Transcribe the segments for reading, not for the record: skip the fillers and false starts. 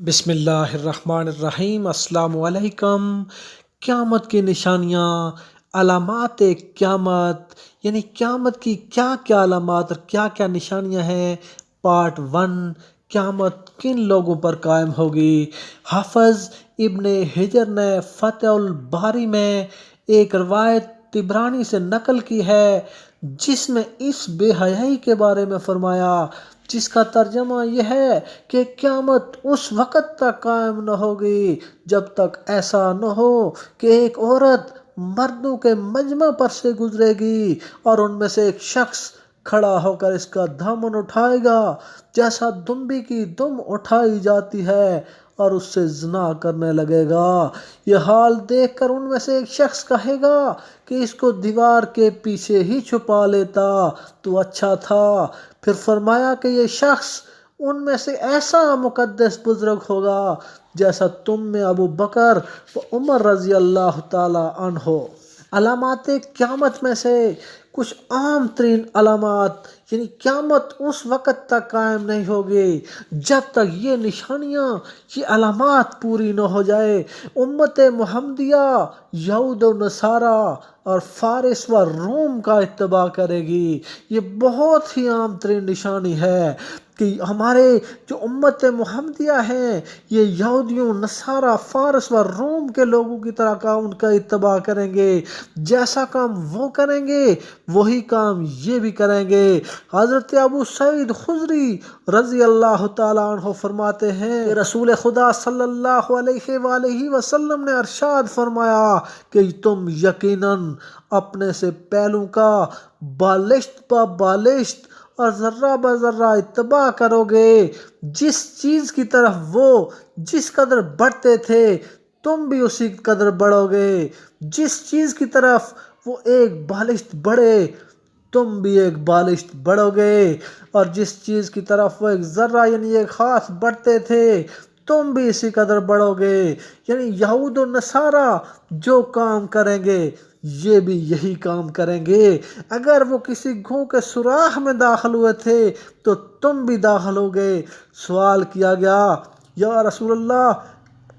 بسم اللہ الرحمن الرحیم۔ السلام علیکم۔ قیامت کی نشانیاں، علامات قیامت، یعنی قیامت کی کیا کیا علامات اور کیا کیا نشانیاں ہیں۔ پارٹ 1، قیامت کن لوگوں پر قائم ہوگی۔ حافظ ابن حجر نے فتح الباری میں ایک روایت طبرانی سے نقل کی ہے جس میں اس بے حیائی کے بارے میں فرمایا، جس کا ترجمہ یہ ہے کہ قیامت اس وقت تک قائم نہ ہوگی جب تک ایسا نہ ہو کہ ایک عورت مردوں کے مجمع پر سے گزرے گی اور ان میں سے ایک شخص کھڑا ہو کر اس کا دامن اٹھائے گا جیسا دمبی کی دم اٹھائی جاتی ہے اور اس سے زنا کرنے لگے گا۔ یہ حال دیکھ کر ان میں سے ایک شخص کہے گا کہ اس کو دیوار کے پیچھے ہی چھپا لیتا تو اچھا تھا۔ پھر فرمایا کہ یہ شخص ان میں سے ایسا مقدس بزرگ ہوگا جیسا تم میں ابو بکر و عمر رضی اللہ تعالی عنہ۔ علامات قیامت میں سے کچھ عام ترین علامات، یعنی قیامت اس وقت تک قائم نہیں ہوگی جب تک یہ نشانیاں، یہ علامات پوری نہ ہو جائے۔ امت محمدیہ یہود و نصارہ اور فارس و روم کا اتباع کرے گی۔ یہ بہت ہی عام ترین نشانی ہے کہ ہمارے جو امت محمدیہ ہیں یہ یہودیوں، نصارہ، فارس و روم کے لوگوں کی طرح کا ان کا اتباع کریں گے۔ جیسا کام وہ کریں گے وہی کام یہ بھی کریں گے۔ حضرت ابو سعید خدری رضی اللہ تعالیٰ عنہ فرماتے ہیں کہ رسول خدا صلی اللہ علیہ وآلہ وسلم نے ارشاد فرمایا کہ تم یقیناً اپنے سے پہلوں کا بالشت با بالشت اور ذرہ بہ ذرہ اتباع کرو گے۔ جس چیز کی طرف وہ جس قدر بڑھتے تھے تم بھی اسی قدر بڑھو گے۔ جس چیز کی طرف وہ ایک بالشت بڑھے تم بھی ایک بالشت بڑھو گے، اور جس چیز کی طرف وہ ایک ذرہ یعنی ایک ہاتھ بڑھتے تھے تم بھی اسی قدر بڑھو گے۔ یعنی یہود و نصارہ جو کام کریں گے یہ بھی یہی کام کریں گے۔ اگر وہ کسی گھوں کے سوراخ میں داخل ہوئے تھے تو تم بھی داخل ہوگے۔ سوال کیا گیا، یا رسول اللہ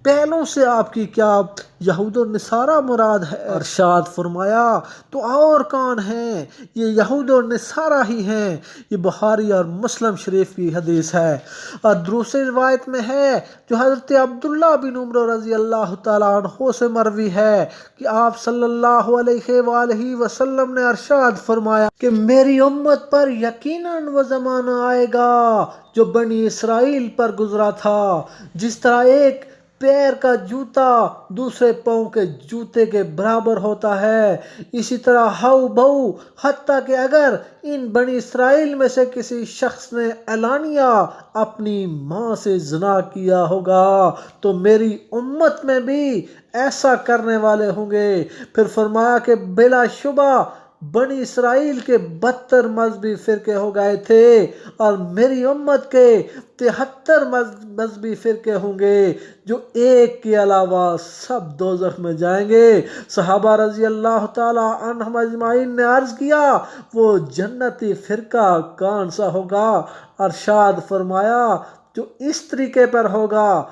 پہلوں سے آپ کی کیا یہود و نصارہ مراد ہے؟ ارشاد فرمایا تو اور کون ہیں؟ یہ یہود و نصارہ ہی ہیں۔ یہ بخاری اور مسلم شریف کی حدیث ہے۔ اور دوسری روایت میں ہے جو حضرت عبداللہ بن عمر رضی اللہ تعالیٰ عنہ سے مروی ہے کہ آپ صلی اللہ علیہ وآلہ وسلم نے ارشاد فرمایا کہ میری امت پر یقیناً وہ زمانہ آئے گا جو بنی اسرائیل پر گزرا تھا۔ جس طرح ایک پیر کا جوتا دوسرے پاؤں کے جوتے کے برابر ہوتا ہے، اسی طرح ہاؤ بہو، حتیٰ کہ اگر ان بنی اسرائیل میں سے کسی شخص نے اعلانیہ اپنی ماں سے زنا کیا ہوگا تو میری امت میں بھی ایسا کرنے والے ہوں گے۔ پھر فرمایا کہ بلا شبہ بنی اسرائیل کے 72 مذہبی فرقے ہو گئے تھے اور میری امت کے 73 مذہبی فرقے ہوں گے جو ایک کے علاوہ سب دوزخ میں جائیں گے۔ صحابہ رضی اللہ تعالیٰ عنہم اجمعین نے عرض کیا وہ جنتی فرقہ کون سا ہوگا؟ ارشاد فرمایا جو اس طریقے پر ہوگا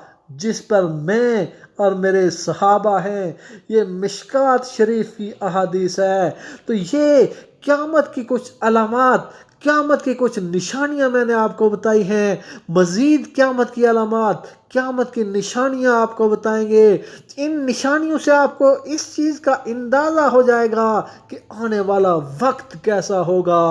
جس پر میں اور میرے صحابہ ہیں۔ یہ مشکات شریف کی احادیث ہے۔ تو یہ قیامت کی کچھ علامات، قیامت کی کچھ نشانیاں میں نے آپ کو بتائی ہیں۔ مزید قیامت کی علامات، قیامت کی نشانیاں آپ کو بتائیں گے۔ ان نشانیوں سے آپ کو اس چیز کا اندازہ ہو جائے گا کہ آنے والا وقت کیسا ہوگا۔